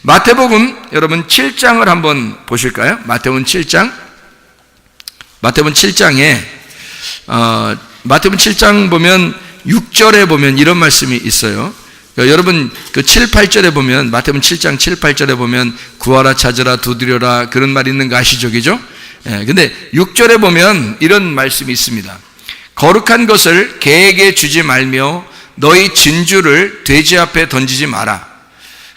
마태복음 여러분 7장을 한번 보실까요? 마태복음 7장. 마태복음 7장에 마태복음 7장 보면 6절에 보면 이런 말씀이 있어요. 그러니까 여러분 그 7, 8절에 보면 마태복음 7장 7, 8절에 보면 구하라 찾으라 두드려라 그런 말 있는 거 아시죠? 그죠? 예, 근데 6절에 보면 이런 말씀이 있습니다. 거룩한 것을 개에게 주지 말며 너희 진주를 돼지 앞에 던지지 마라.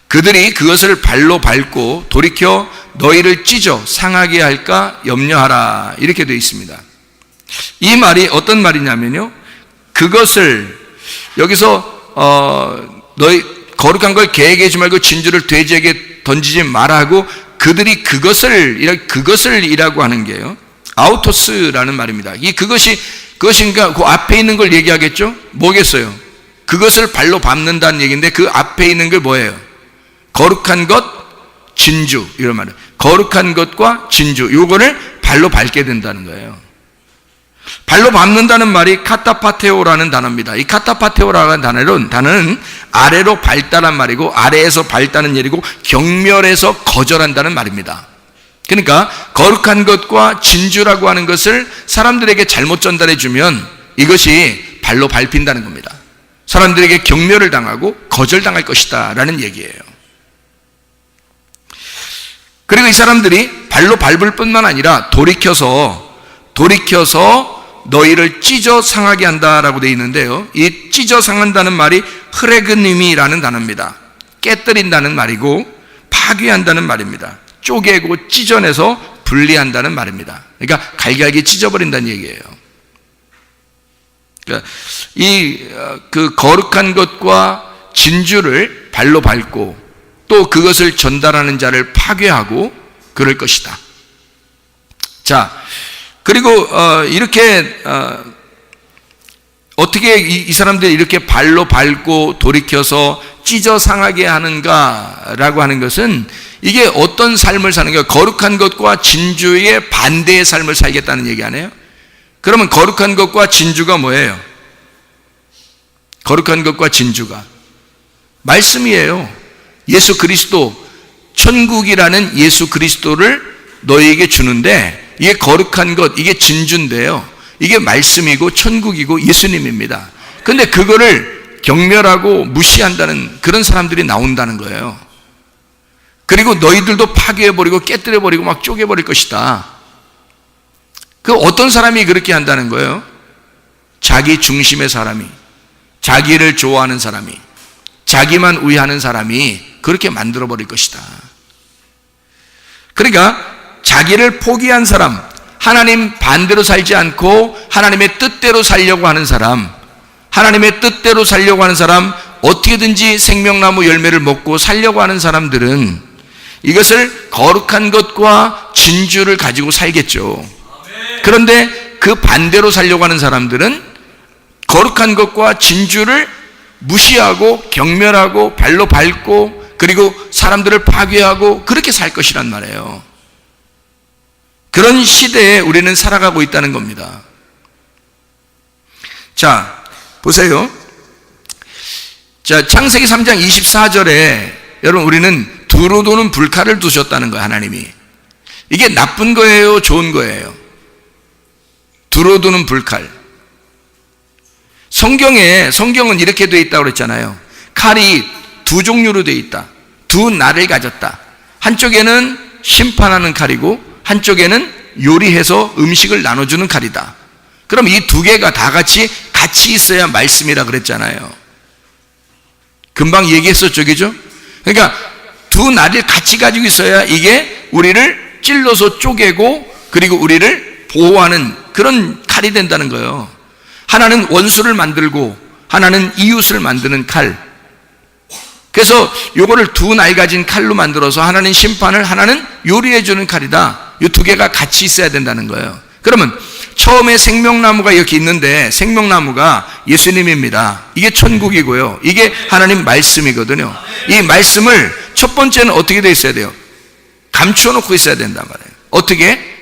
그들이 그것을 발로 밟고 돌이켜 너희를 찢어 상하게 할까 염려하라. 이렇게 되어 있습니다. 이 말이 어떤 말이냐면요, 그것을 여기서 너희 거룩한 걸 개에게 주지 말고 진주를 돼지에게 던지지 마라 하고 그들이 그것을이라고 하는 게요, 아우토스라는 말입니다. 이 그것인가 그 앞에 있는 걸 얘기하겠죠? 뭐겠어요? 그것을 발로 밟는다는 얘기인데 그 앞에 있는 게 뭐예요? 거룩한 것, 진주, 이런 말이에요. 거룩한 것과 진주, 요거를 발로 밟게 된다는 거예요. 발로 밟는다는 말이 카타파테오라는 단어입니다. 이 카타파테오라는 단어는 아래로 밟다란 말이고, 아래에서 밟다는 얘기고, 경멸해서 거절한다는 말입니다. 그러니까 거룩한 것과 진주라고 하는 것을 사람들에게 잘못 전달해 주면 이것이 발로 밟힌다는 겁니다. 사람들에게 경멸을 당하고 거절당할 것이다 라는 얘기예요. 그리고 이 사람들이 발로 밟을 뿐만 아니라 돌이켜서 너희를 찢어 상하게 한다라고 되어 있는데요, 이 찢어 상한다는 말이 흐레그님이라는 단어입니다. 깨뜨린다는 말이고 파괴한다는 말입니다. 쪼개고 찢어내서 분리한다는 말입니다. 그러니까 갈갈기 찢어버린다는 얘기예요. 그러니까 그 거룩한 것과 진주를 발로 밟고 또 그것을 전달하는 자를 파괴하고 그럴 것이다. 자, 그리고 이렇게 어떻게 이 사람들이 이렇게 발로 밟고 돌이켜서 찢어 상하게 하는가라고 하는 것은 이게 어떤 삶을 사는 거예요? 거룩한 것과 진주의 반대의 삶을 살겠다는 얘기 아니에요? 그러면 거룩한 것과 진주가 뭐예요? 거룩한 것과 진주가 말씀이에요. 예수 그리스도, 천국이라는 예수 그리스도를 너희에게 주는데 이게 거룩한 것, 이게 진주인데요, 이게 말씀이고 천국이고 예수님입니다. 근데 그거를 경멸하고 무시한다는 그런 사람들이 나온다는 거예요. 그리고 너희들도 파괴해버리고 깨뜨려버리고 막 쪼개버릴 것이다. 그 어떤 사람이 그렇게 한다는 거예요? 자기 중심의 사람이, 자기를 좋아하는 사람이, 자기만 우애하는 사람이 그렇게 만들어버릴 것이다. 그러니까 자기를 포기한 사람, 하나님 반대로 살지 않고 하나님의 뜻대로 살려고 하는 사람, 하나님의 뜻대로 살려고 하는 사람, 어떻게든지 생명나무 열매를 먹고 살려고 하는 사람들은 이것을 거룩한 것과 진주를 가지고 살겠죠. 그런데 그 반대로 살려고 하는 사람들은 거룩한 것과 진주를 무시하고 경멸하고 발로 밟고 그리고 사람들을 파괴하고 그렇게 살 것이란 말이에요. 그런 시대에 우리는 살아가고 있다는 겁니다. 자, 보세요. 자, 창세기 3장 24절에 여러분 우리는 두루 도는 불칼을 두셨다는 거예요, 하나님이. 이게 나쁜 거예요, 좋은 거예요? 두루 도는 불칼. 성경은 이렇게 되어 있다고 그랬잖아요. 칼이 두 종류로 되어 있다. 두 날을 가졌다. 한쪽에는 심판하는 칼이고 한쪽에는 요리해서 음식을 나눠주는 칼이다. 그럼 이 두 개가 다 같이 있어야 말씀이라 그랬잖아요. 금방 얘기했었죠, 그죠? 그러니까 두 날을 같이 가지고 있어야 이게 우리를 찔러서 쪼개고 그리고 우리를 보호하는 그런 칼이 된다는 거예요. 하나는 원수를 만들고 하나는 이웃을 만드는 칼. 그래서 요거를 두 날 가진 칼로 만들어서 하나는 심판을, 하나는 요리해주는 칼이다. 이 두 개가 같이 있어야 된다는 거예요. 그러면 처음에 생명나무가 이렇게 있는데 생명나무가 예수님입니다. 이게 천국이고요, 이게 하나님 말씀이거든요. 이 말씀을 첫 번째는 어떻게 돼 있어야 돼요? 감추어 놓고 있어야 된단 말이에요. 어떻게?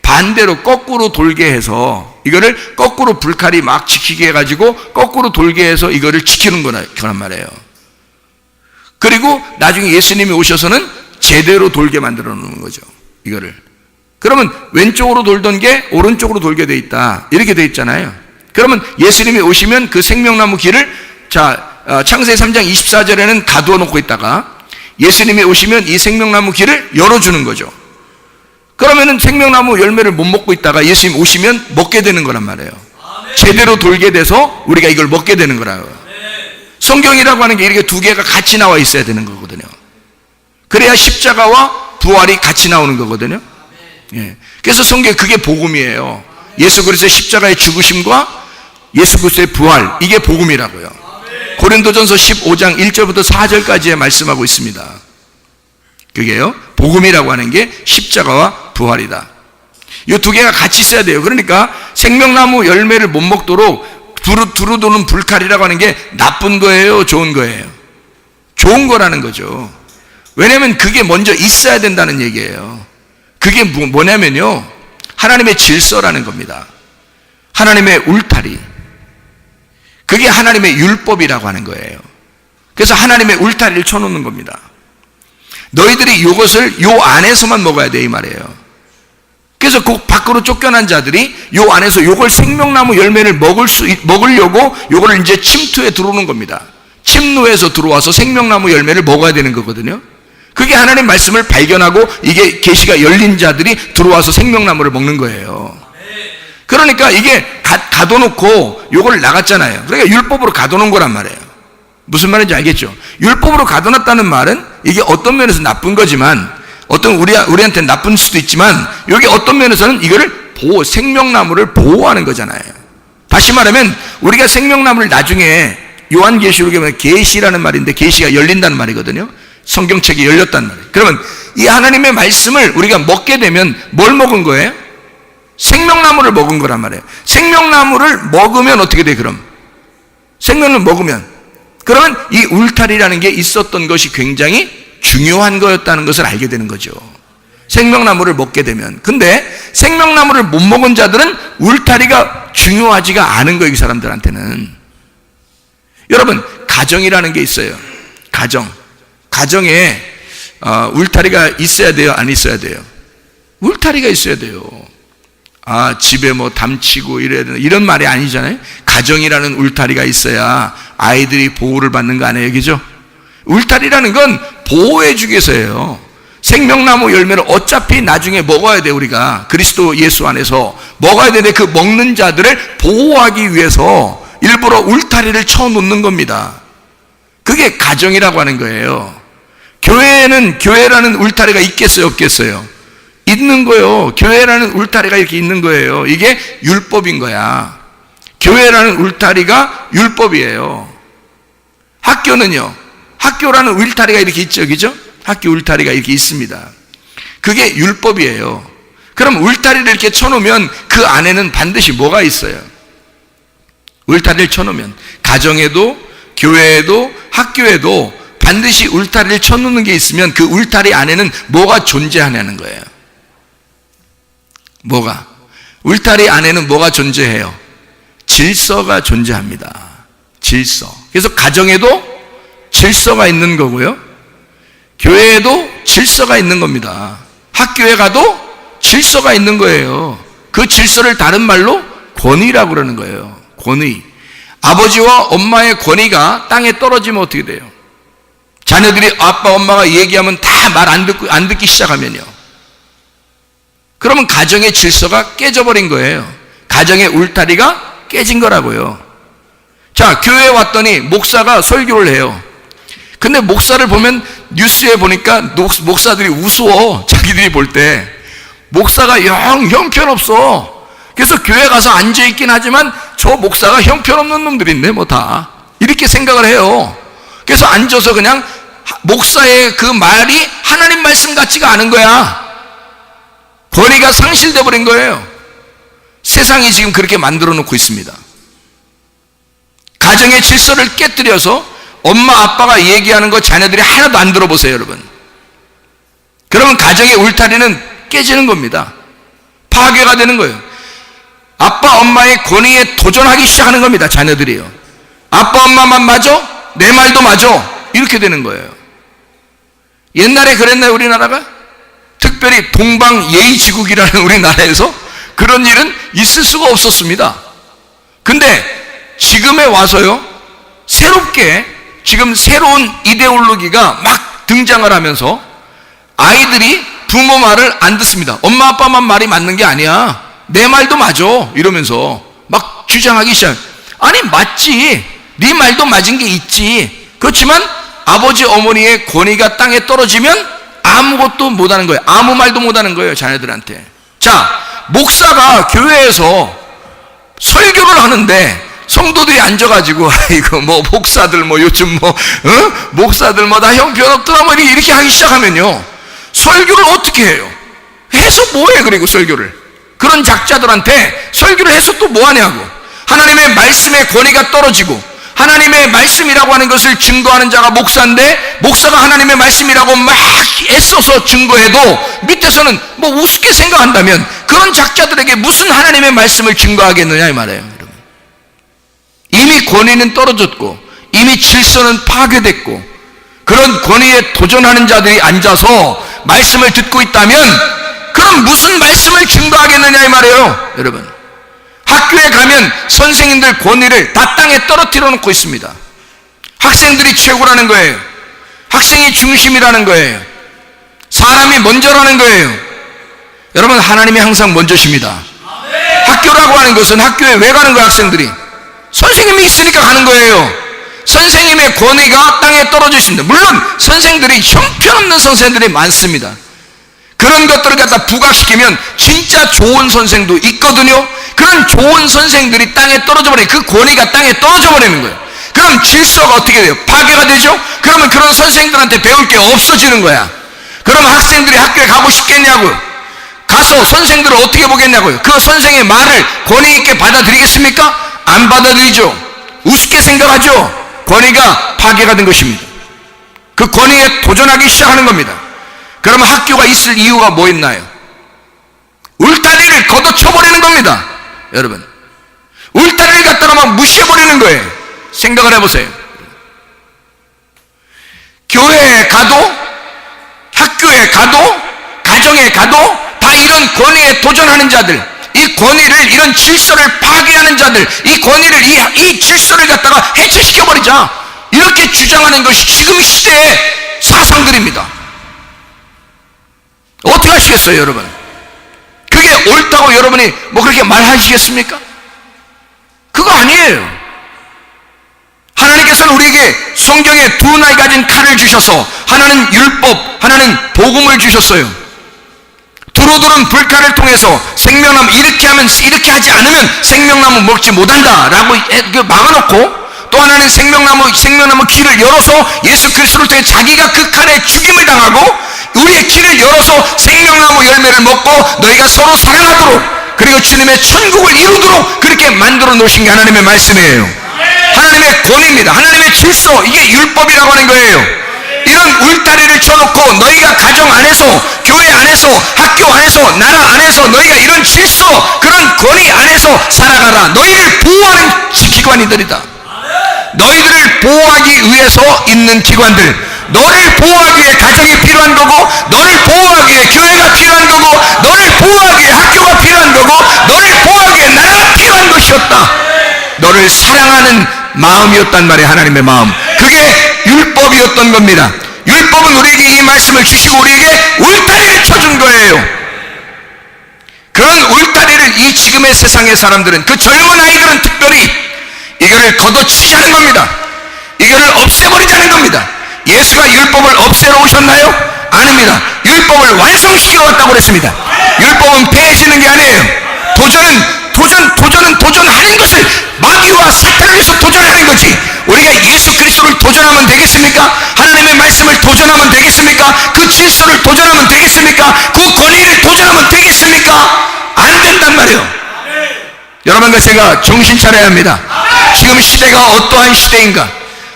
반대로 거꾸로 돌게 해서 이거를 거꾸로 불칼이 막 지키게 해가지고 거꾸로 돌게 해서 이거를 지키는 거란 말이에요. 그리고 나중에 예수님이 오셔서는 제대로 돌게 만들어 놓는 거죠. 이거를. 그러면 왼쪽으로 돌던 게 오른쪽으로 돌게 돼 있다. 이렇게 돼 있잖아요. 그러면 예수님이 오시면 그 생명나무 길을 창세기 3장 24절에는 가두어 놓고 있다가 예수님이 오시면 이 생명나무 길을 열어주는 거죠. 그러면은 생명나무 열매를 못 먹고 있다가 예수님 오시면 먹게 되는 거란 말이에요. 제대로 돌게 돼서 우리가 이걸 먹게 되는 거라고요. 성경이라고 하는 게 이렇게 두 개가 같이 나와 있어야 되는 거거든요. 그래야 십자가와 부활이 같이 나오는 거거든요. 예. 그래서 성경 그게 복음이에요. 예수 그리스도의 십자가의 죽으심과 예수 그리스도의 부활, 이게 복음이라고요. 고린도전서 15장 1절부터 4절까지에 말씀하고 있습니다. 그게요, 복음이라고 하는 게 십자가와 부활이다. 이 두 개가 같이 있어야 돼요. 그러니까 생명나무 열매를 못 먹도록 두루 도는 불칼이라고 하는 게 나쁜 거예요, 좋은 거예요? 좋은 거라는 거죠. 왜냐하면 그게 먼저 있어야 된다는 얘기예요. 그게 뭐냐면요, 하나님의 질서라는 겁니다. 하나님의 울타리. 그게 하나님의 율법이라고 하는 거예요. 그래서 하나님의 울타리를 쳐놓는 겁니다. 너희들이 이것을 요 안에서만 먹어야 돼, 이 말이에요. 그래서 그 밖으로 쫓겨난 자들이 요 안에서 요걸 생명나무 열매를 먹으려고 요거를 이제 침투에 들어오는 겁니다. 침노에서 들어와서 생명나무 열매를 먹어야 되는 거거든요. 그게 하나님 말씀을 발견하고 이게 계시가 열린 자들이 들어와서 생명나무를 먹는 거예요. 그러니까 이게 가둬놓고 요걸 나갔잖아요. 그러니까 율법으로 가둬놓은 거란 말이에요. 무슨 말인지 알겠죠? 율법으로 가둬놨다는 말은 이게 어떤 면에서 나쁜 거지만, 어떤 우리한테는 나쁜 수도 있지만, 여기 어떤 면에서는 이거를 생명나무를 보호하는 거잖아요. 다시 말하면 우리가 생명나무를 나중에 요한계시록에 보면 계시라는 말인데, 계시가 열린다는 말이거든요. 성경책이 열렸다는 말이에요. 그러면 이 하나님의 말씀을 우리가 먹게 되면 뭘 먹은 거예요? 생명나무를 먹은 거란 말이에요. 생명나무를 먹으면 어떻게 돼, 그럼? 생명을 먹으면, 그러면 이 울타리라는 게 있었던 것이 굉장히 중요한 거였다는 것을 알게 되는 거죠. 생명나무를 먹게 되면. 근데 생명나무를 못 먹은 자들은 울타리가 중요하지가 않은 거예요, 이 사람들한테는. 여러분, 가정이라는 게 있어요. 가정에 울타리가 있어야 돼요, 안 있어야 돼요? 울타리가 있어야 돼요. 집에 뭐 담치고 이래야 되나, 이런 말이 아니잖아요. 가정이라는 울타리가 있어야 아이들이 보호를 받는 거 아니에요, 그죠? 울타리라는 건 보호해 주기 위해서예요. 생명나무 열매를 어차피 나중에 먹어야 돼, 우리가 그리스도 예수 안에서 먹어야 되는데, 그 먹는 자들을 보호하기 위해서 일부러 울타리를 쳐놓는 겁니다. 그게 가정이라고 하는 거예요. 교회라는 울타리가 있겠어요, 없겠어요? 있는 거예요. 교회라는 울타리가 이렇게 있는 거예요. 이게 율법인 거야. 교회라는 울타리가 율법이에요. 학교는요, 학교라는 울타리가 이렇게 있죠, 그죠? 학교 울타리가 이렇게 있습니다. 그게 율법이에요. 그럼 울타리를 이렇게 쳐놓으면 그 안에는 반드시 뭐가 있어요? 울타리를 쳐놓으면 가정에도, 교회에도, 학교에도 반드시 울타리를 쳐놓는 게 있으면 그 울타리 안에는 뭐가 존재하냐는 거예요. 뭐가? 울타리 안에는 뭐가 존재해요? 질서가 존재합니다. 질서. 그래서 가정에도 질서가 있는 거고요, 교회에도 질서가 있는 겁니다. 학교에 가도 질서가 있는 거예요. 그 질서를 다른 말로 권위라고 그러는 거예요. 권위. 아버지와 엄마의 권위가 땅에 떨어지면 어떻게 돼요? 자녀들이 아빠 엄마가 얘기하면 다 말 안 듣기 시작하면요, 그러면 가정의 질서가 깨져버린 거예요. 가정의 울타리가 깨진 거라고요. 자, 교회에 왔더니 목사가 설교를 해요. 근데 목사를 보면, 뉴스에 보니까 목사들이 우스워. 자기들이 볼 때 목사가 영 형편없어. 그래서 교회 가서 앉아있긴 하지만 저 목사가 형편없는 놈들인데 뭐 다 이렇게 생각을 해요. 그래서 앉아서 그냥 목사의 그 말이 하나님 말씀 같지가 않은 거야. 권위가 상실돼 버린 거예요. 세상이 지금 그렇게 만들어 놓고 있습니다. 가정의 질서를 깨뜨려서 엄마 아빠가 얘기하는 거 자녀들이 하나도 안 들어보세요, 여러분. 그러면 가정의 울타리는 깨지는 겁니다. 파괴가 되는 거예요. 아빠 엄마의 권위에 도전하기 시작하는 겁니다, 자녀들이요. 아빠 엄마만 맞아? 내 말도 맞아? 이렇게 되는 거예요. 옛날에 그랬나요, 우리나라가? 특별히 동방예의지국이라는 우리나라에서 그런 일은 있을 수가 없었습니다. 근데 지금에 와서요, 새롭게 지금 새로운 이데올로기가 막 등장을 하면서 아이들이 부모 말을 안 듣습니다. 엄마 아빠만 말이 맞는 게 아니야, 내 말도 맞아, 이러면서 막 주장하기 시작. 아니 맞지, 네 말도 맞은 게 있지. 그렇지만 아버지 어머니의 권위가 땅에 떨어지면 아무것도 못하는 거예요. 아무 말도 못하는 거예요, 자녀들한테. 자, 목사가 교회에서 설교를 하는데 성도들이 앉아가지고 이거 뭐 목사들 뭐 요즘 뭐 목사들 뭐 다 형편없더라 뭐 이렇게 하기 시작하면요, 설교를 어떻게 해요? 해서 뭐해? 그리고 설교를 그런 작자들한테 설교를 해서 또 뭐하냐고. 하나님의 말씀의 권위가 떨어지고 하나님의 말씀이라고 하는 것을 증거하는 자가 목사인데, 목사가 하나님의 말씀이라고 막 애써서 증거해도 밑에서는 뭐 우습게 생각한다면 그런 작자들에게 무슨 하나님의 말씀을 증거하겠느냐 이 말이에요. 여러분, 이미 권위는 떨어졌고 이미 질서는 파괴됐고 그런 권위에 도전하는 자들이 앉아서 말씀을 듣고 있다면 그럼 무슨 말씀을 증거하겠느냐 이 말이에요. 여러분, 학교에 가면 선생님들 권위를 다 땅에 떨어뜨려 놓고 있습니다. 학생들이 최고라는 거예요. 학생이 중심이라는 거예요. 사람이 먼저라는 거예요. 여러분, 하나님이 항상 먼저십니다. 학교라고 하는 것은, 학교에 왜 가는 거예요? 학생들이 선생님이 있으니까 가는 거예요. 선생님의 권위가 땅에 떨어져 있습니다. 물론 선생들이 형편없는 선생들이 많습니다. 그런 것들을 갖다 부각시키면 진짜 좋은 선생도 있거든요. 그런 좋은 선생들이 땅에 떨어져 버리는, 그 권위가 땅에 떨어져 버리는 거예요. 그럼 질서가 어떻게 돼요? 파괴가 되죠? 그러면 그런 선생들한테 배울 게 없어지는 거야. 그럼 학생들이 학교에 가고 싶겠냐고요? 가서 선생들을 어떻게 보겠냐고요? 그 선생의 말을 권위 있게 받아들이겠습니까? 안 받아들이죠. 우습게 생각하죠. 권위가 파괴가 된 것입니다. 그 권위에 도전하기 시작하는 겁니다. 그러면 학교가 있을 이유가 뭐 있나요? 울타리를 걷어쳐버리는 겁니다. 여러분, 울타리를 갖다가 막 무시해버리는 거예요. 생각을 해보세요. 교회에 가도, 학교에 가도, 가정에 가도 다 이런 권위에 도전하는 자들, 이 권위를, 이런 질서를 파괴하는 자들, 이 권위를, 이 질서를 갖다가 해체시켜버리자, 이렇게 주장하는 것이 지금 시대의 사상들입니다. 어떻게 하시겠어요, 여러분? 그게 옳다고 여러분이 뭐 그렇게 말하시겠습니까? 그거 아니에요. 하나님께서는 우리에게 성경에 두 날 가진 칼을 주셔서, 하나는 율법, 하나는 복음을 주셨어요. 두루두른 불칼을 통해서 생명나무, 이렇게 하면, 이렇게 하지 않으면 생명나무 먹지 못한다 라고 막아놓고, 또 하나는 생명나무 길을 열어서 예수 그리스도를 통해 자기가 그 칼에 죽임을 당하고 우리의 길을 열어서 생명나무 열매를 먹고 너희가 서로 사랑하도록, 그리고 주님의 천국을 이루도록 그렇게 만들어 놓으신 게 하나님의 말씀이에요. 하나님의 권위입니다. 하나님의 질서, 이게 율법이라고 하는 거예요. 이런 울타리를 쳐놓고 너희가 가정 안에서, 교회 안에서, 학교 안에서, 나라 안에서 너희가 이런 질서, 그런 권위 안에서 살아가라. 너희를 보호하는 기관이들이다. 너희들을 보호하기 위해서 있는 기관들, 너를 보호하기 위해 가정이 필요한 거고, 너를 보호하기 위해 교회가 필요한 거고, 너를 보호하기 위해 학교가 필요한 거고, 너를 보호하기 위해 나라가 필요한 것이었다. 너를 사랑하는 마음이었단 말이에요. 하나님의 마음, 그게 율법이었던 겁니다. 율법은 우리에게 이 말씀을 주시고 우리에게 울타리를 쳐준 거예요. 그런 울타리를 이 지금의 세상의 사람들은, 그 젊은 아이들은 특별히 이거를 걷어치자는 겁니다. 이거를 없애버리자는 겁니다. 예수가 율법을 없애러 오셨나요? 아닙니다. 율법을 완성시키러 왔다고 그랬습니다. 율법은 폐해지는 게 아니에요. 도전은 도전하는 것을, 마귀와 사탄을 위해서 도전하는 거지. 우리가 예수 그리스도를 도전하면 되겠습니까? 하나님의 말씀을 도전하면 되겠습니까? 그 질서를 도전하면 되겠습니까? 그 권위를 도전하면 되겠습니까? 안 된단 말이에요. 여러분과 제가 정신 차려야 합니다. 지금 시대가 어떠한 시대인가?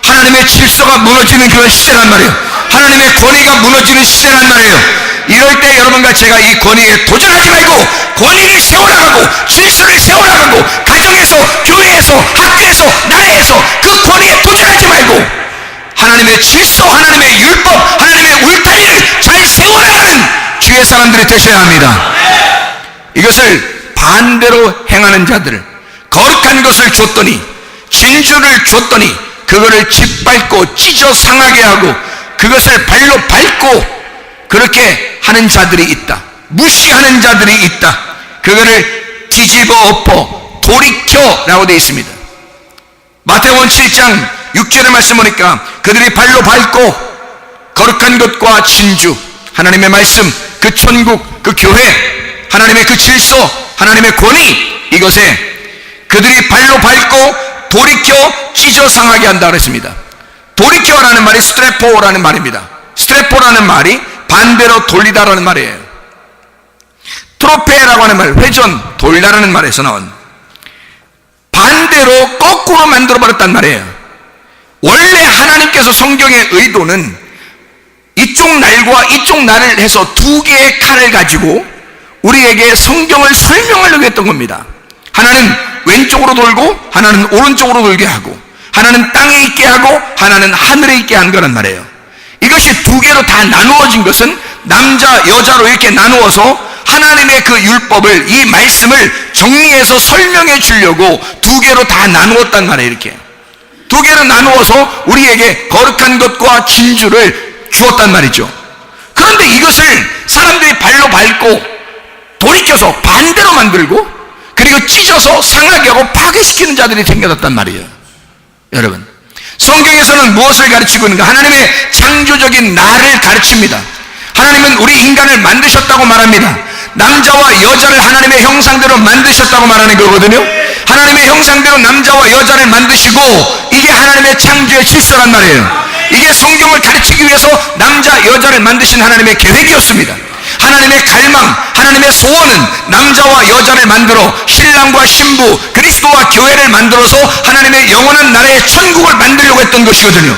하나님의 질서가 무너지는 그런 시대란 말이에요. 하나님의 권위가 무너지는 시대란 말이에요. 이럴 때 여러분과 제가 이 권위에 도전하지 말고 권위를 세워나가고 질서를 세워나가고, 가정에서, 교회에서, 학교에서, 나라에서 그 권위에 도전하지 말고 하나님의 질서, 하나님의 율법, 하나님의 울타리를 잘 세워나가는 주의 사람들이 되셔야 합니다. 이것을 반대로 행하는 자들, 거룩한 것을 줬더니, 진주를 줬더니 그거를 짓밟고 찢어 상하게 하고 그것을 발로 밟고 그렇게 하는 자들이 있다. 무시하는 자들이 있다. 그거를 뒤집어 엎어 돌이켜라고 되어 있습니다. 마태복음 7장 6절의 말씀 보니까 그들이 발로 밟고 거룩한 것과 진주, 하나님의 말씀, 그 천국, 그 교회, 하나님의 그 질서, 하나님의 권위, 이것에 그들이 발로 밟고 돌이켜 찢어 상하게 한다 그랬습니다. 돌이켜라는 말이 스트레포라는 말입니다. 스트레포라는 말이 반대로 돌리다라는 말이에요. 트로페라고 하는 말, 회전, 돌리다라는 말에서 나온 반대로 거꾸로 만들어버렸단 말이에요. 원래 하나님께서 성경의 의도는 이쪽 날과 이쪽 날을 해서 두 개의 칼을 가지고 우리에게 성경을 설명하려고 했던 겁니다. 하나는 왼쪽으로 돌고 하나는 오른쪽으로 돌게 하고 하나는 땅에 있게 하고 하나는 하늘에 있게 한 거란 말이에요. 이것이 두 개로 다 나누어진 것은 남자 여자로 이렇게 나누어서 하나님의 그 율법을, 이 말씀을 정리해서 설명해 주려고 두 개로 다 나누었단 말이에요. 이렇게 두 개로 나누어서 우리에게 거룩한 것과 진주를 주었단 말이죠. 그런데 이것을 사람들이 발로 밟고 돌이켜서 반대로 만들고 그리고 찢어서 상하게 하고 파괴시키는 자들이 생겨났단 말이에요. 여러분, 성경에서는 무엇을 가르치고 있는가? 하나님의 창조적인 나를 가르칩니다. 하나님은 우리 인간을 만드셨다고 말합니다. 남자와 여자를 하나님의 형상대로 만드셨다고 말하는 거거든요. 하나님의 형상대로 남자와 여자를 만드시고 이게 하나님의 창조의 질서란 말이에요. 이게 성경을 가르치기 위해서 남자 여자를 만드신 하나님의 계획이었습니다. 하나님의 갈망, 하나님의 소원은 남자와 여자를 만들어 신랑과 신부, 그리스도와 교회를 만들어서 하나님의 영원한 나라의 천국을 만들려고 했던 것이거든요.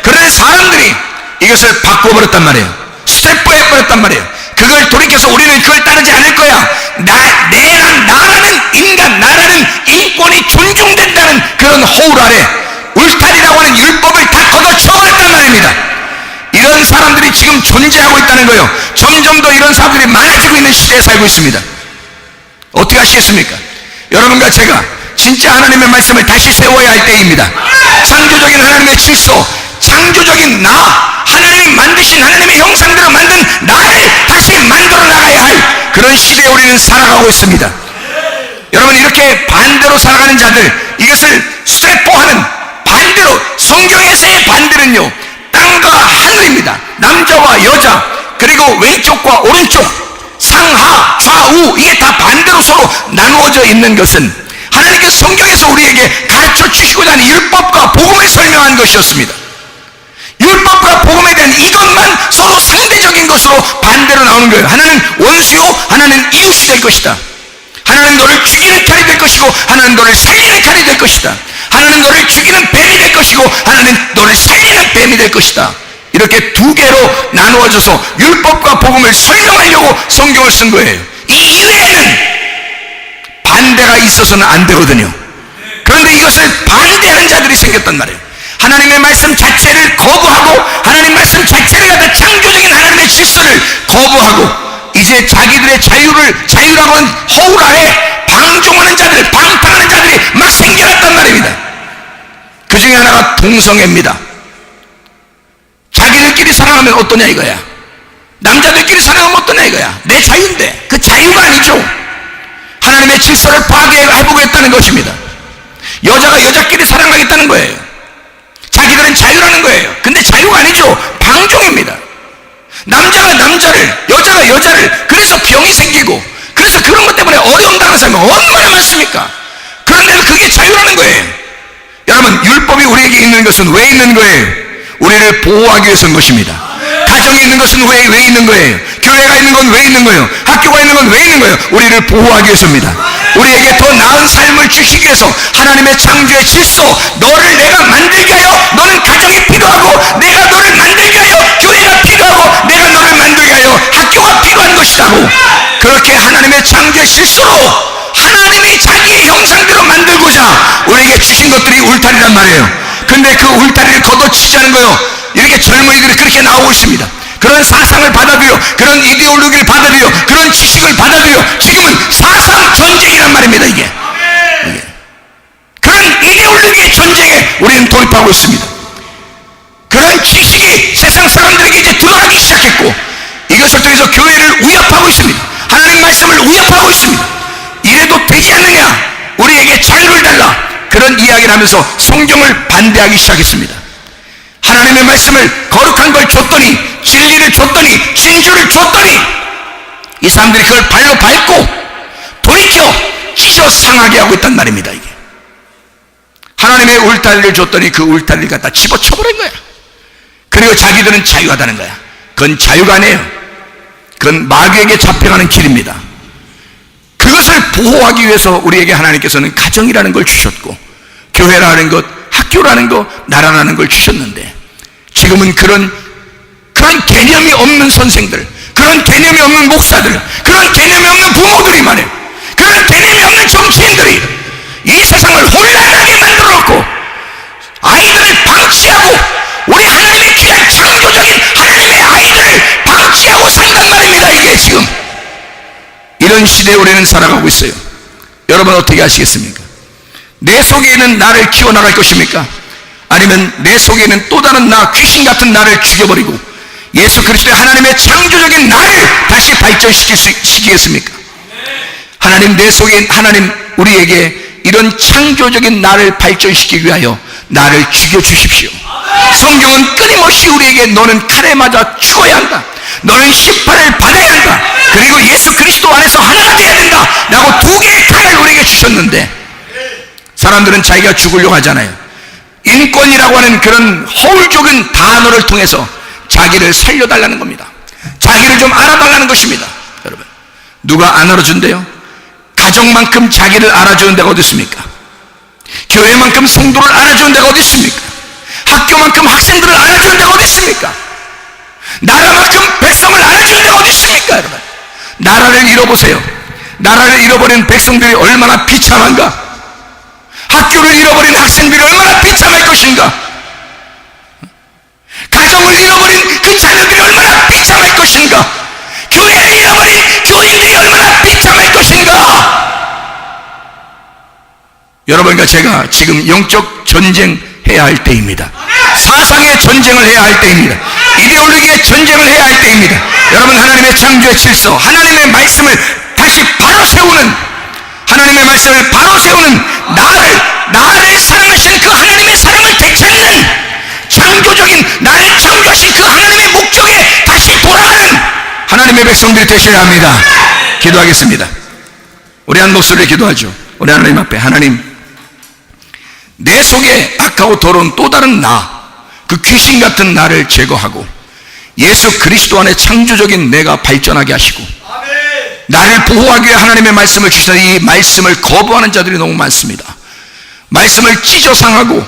그런데 사람들이 이것을 바꿔버렸단 말이에요. 스텝해버렸단 말이에요. 그걸 돌이켜서 우리는 그걸 따르지 않을 거야. 나라는 인간, 나라는 인권이 존중된다는 그런 허울 아래 울타리라고 하는 율법을 다 걷어쳐버렸단 말입니다. 이런 사람들이 지금 존재하고 있다는 거예요. 점점 더 이런 사람들이 많아지고 있는 시대에 살고 있습니다. 어떻게 하시겠습니까? 여러분과 제가 진짜 하나님의 말씀을 다시 세워야 할 때입니다. 창조적인 하나님의 질서, 창조적인 나, 하나님이 만드신 하나님의 형상대로 만든 나를 다시 만들어 나가야 할 그런 시대에 우리는 살아가고 있습니다. 여러분, 이렇게 반대로 살아가는 자들, 이것을 스트레포하는 반대로, 성경에서의 반대는요, 땅과 하늘입니다. 남자와 여자, 그리고 왼쪽과 오른쪽, 상하, 좌우, 이게 다 반대로 서로 나누어져 있는 것은 하나님께서 성경에서 우리에게 가르쳐 주시고자 하는 율법과 복음을 설명한 것이었습니다. 율법과 복음에 대한 이것만 서로 상대적인 것으로 반대로 나오는 거예요. 하나는 원수요, 하나는 이웃이 될 것이다. 하나는 너를 죽이는 칼이 될 것이고 하나는 너를 살리는 칼이 될 것이다. 하나는 너를 죽이는 뱀이 될 것이고 하나는 너를 살리는 뱀이 될 것이다. 이렇게 두 개로 나누어져서 율법과 복음을 설명하려고 성경을 쓴 거예요. 이 이외에는 반대가 있어서는 안 되거든요. 그런데 이것을 반대하는 자들이 생겼단 말이에요. 하나님의 말씀 자체를 거부하고 하나님 말씀 자체를 갖다 창조적인 하나님의 질서를 거부하고 이제 자기들의 자유라고 하는 허울 아래 방종하는 자들, 방탕하는 자들이 막 생겨났단 말입니다. 그 중에 하나가 동성애입니다. 자기들끼리 사랑하면 어떠냐 이거야. 남자들끼리 사랑하면 어떠냐 이거야. 내 자유인데 그 자유가 아니죠. 하나님의 질서를 파괴해보겠다는 것입니다. 여자가 여자끼리 사랑하겠다는 거예요. 자기들은 자유라는 거예요. 근데 자유가 아니죠. 방종입니다. 남자가 남자를, 여자가 여자를, 그래서 병이 생기고, 그래서 그런 것 때문에 어려움 당하는 사람이 얼마나 많습니까? 그런데도 그게 자유라는 거예요. 여러분, 율법이 우리에게 있는 것은 왜 있는 거예요? 우리를 보호하기 위해서인 것입니다. 가정에 있는 것은 왜 있는 거예요? 교회가 있는 건 왜 있는 거예요? 학교가 있는 건 왜 있는 거예요? 우리를 보호하기 위해서입니다. 우리에게 더 나은 삶을 주시기 위해서 하나님의 창조의 질서, 너를 내가 만들게 하여 너는 가정이 필요하고, 내가 너를 만들게 하여 교회가 필요하고, 내가 너를 만들게 하여 학교가 필요한 것이라고. 그렇게 하나님의 창조의 질서로 하나님이 자기의 형상대로 만들고자 우리에게 주신 것들이 울타리란 말이에요. 근데 그 울타리를 걷어치자는 거요. 이렇게 젊은이들이 그렇게 나오고 있습니다. 그런 사상을 받아들여, 그런 이데올로기를 받아들여, 그런 지식을 받아들여 지금은 사상 전쟁이란 말입니다. 이게 그런 이데올로기의 전쟁에 우리는 돌입하고 있습니다. 그런 지식이 세상 사람들에게 이제 들어가기 시작했고, 이것을 통해서 교회를 위협하고 있습니다. 하나님 말씀을 위협하고 있습니다. 이래도 되지 않느냐, 우리에게 자유를 달라, 그런 이야기를 하면서 성경을 반대하기 시작했습니다. 하나님의 말씀을, 거룩한 걸 줬더니, 진리를 줬더니, 진주를 줬더니 이 사람들이 그걸 발로 밟고 돌이켜 찢어 상하게 하고 있단 말입니다. 이게 하나님의 울타리를 줬더니 그 울타리를 갖다 집어쳐버린 거야. 그리고 자기들은 자유하다는 거야. 그건 자유가 아니에요. 그건 마귀에게 잡혀가는 길입니다. 그것을 보호하기 위해서 우리에게 하나님께서는 가정이라는 걸 주셨고, 교회라는 것, 학교라는 것, 나라라는 걸 주셨는데, 지금은 그런 개념이 없는 선생들, 그런 개념이 없는 목사들, 그런 개념이 없는 부모들이 말해요. 그런 개념이 없는 정치인들이 이 세상을 혼란하게 만들어놓고 아이들을 방치하고, 우리 하나님의 귀한 창조적인 하나님의 아이들을 방치하고 산단 말입니다. 이게 지금 이런 시대에 우리는 살아가고 있어요. 여러분 어떻게 하시겠습니까? 내 속에는 나를 키워나갈 것입니까? 아니면 내 속에는 또 다른 나, 귀신 같은 나를 죽여버리고 예수 그리스도의 하나님의 창조적인 나를 다시 발전시키겠습니까? 하나님, 내 속에 하나님 우리에게 이런 창조적인 나를 발전시키기 위하여 나를 죽여주십시오. 성경은 끊임없이 우리에게 너는 칼에 맞아 죽어야 한다, 너는 심판을 받아야 한다, 그리고 예수 그리스도 안에서 하나가 되어야 된다 라고 두 개의 칼을 우리에게 주셨는데, 사람들은 자기가 죽으려고 하잖아요. 인권이라고 하는 그런 허울적인 단어를 통해서 자기를 살려달라는 겁니다. 자기를 좀 알아달라는 것입니다. 여러분, 누가 안 알아준대요? 가정만큼 자기를 알아주는 데가 어디 있습니까? 교회만큼 성도를 알아주는 데가 어디 있습니까? 학교만큼 학생들을 알아주는 데가 어디 있습니까? 나라만큼 백성을 알아주는 데가 어디 있습니까? 여러분, 나라를 잃어보세요. 나라를 잃어버린 백성들이 얼마나 비참한가? 학교를 잃어버린 학생들이 얼마나 비참할 것인가? 가정을 잃어버린 그 자녀들이 얼마나 비참할 것인가? 교회를 잃어버린 교인들이 얼마나 비참할 것인가? 여러분과 제가 지금 영적 전쟁해야 할 때입니다. 사상의 전쟁을 해야 할 때입니다. 이데올로기의 전쟁을 해야 할 때입니다. 여러분, 하나님의 창조의 질서, 하나님의 말씀을 다시 바로 세우는, 하나님의 말씀을 바로 세우는, 나를 사랑하시는 그 하나님의 사랑을 되찾는, 창조적인 나를 창조하신 그 하나님의 목적에 다시 돌아가는 하나님의 백성들이 되셔야 합니다. 기도하겠습니다. 우리 한 목소리로 기도하죠. 우리 하나님 앞에, 하나님, 내 속에 악하고 더러운 또 다른 나, 그 귀신 같은 나를 제거하고 예수 그리스도 안에 창조적인 내가 발전하게 하시고, 나를 보호하기 위해 하나님의 말씀을 주시는 이 말씀을 거부하는 자들이 너무 많습니다. 말씀을 찢어 상하고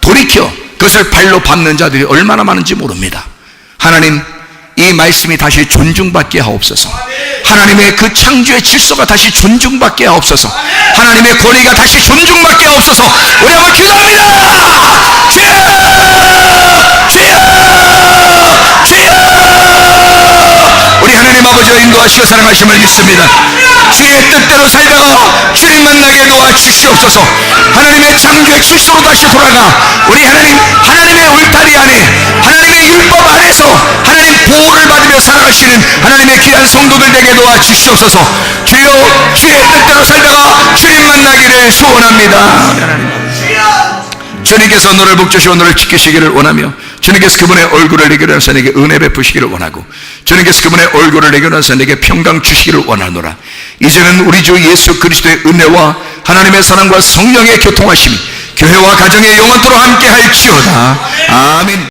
돌이켜 그것을 발로 밟는 자들이 얼마나 많은지 모릅니다. 하나님, 이 말씀이 다시 존중받게 하옵소서. 하나님의 그 창조의 질서가 다시 존중받게 하옵소서. 하나님의 권위가 다시 존중받게 하옵소서. 우리 한번 기도합니다. 주여! 주여! 주여! 우리 하나님 아버지가 인도하시고 사랑하심을 믿습니다. 주의 뜻대로 살다가 주님 만나게 도와주시옵소서. 하나님의 창조의 질서로 다시 돌아가 우리 하나님의 울타리 안에, 하나님의 율법 안에서 하나님 보호를 받으며 살아가시는 하나님의 귀한 성도들 되게 도와주시옵소서. 주여, 주의 뜻대로 살다가 주님 만나기를 소원합니다. 주님께서 너를 복주시고 너를 지키시기를 원하며, 주님께서 그분의 얼굴을 내게 하셔서 내게 은혜 베푸시기를 원하고, 주님께서 그분의 얼굴을 내게 하셔서 내게 평강 주시기를 원하노라. 이제는 우리 주 예수 그리스도의 은혜와 하나님의 사랑과 성령의 교통하심이 교회와 가정의 영원토록 함께 할지어다. 아멘.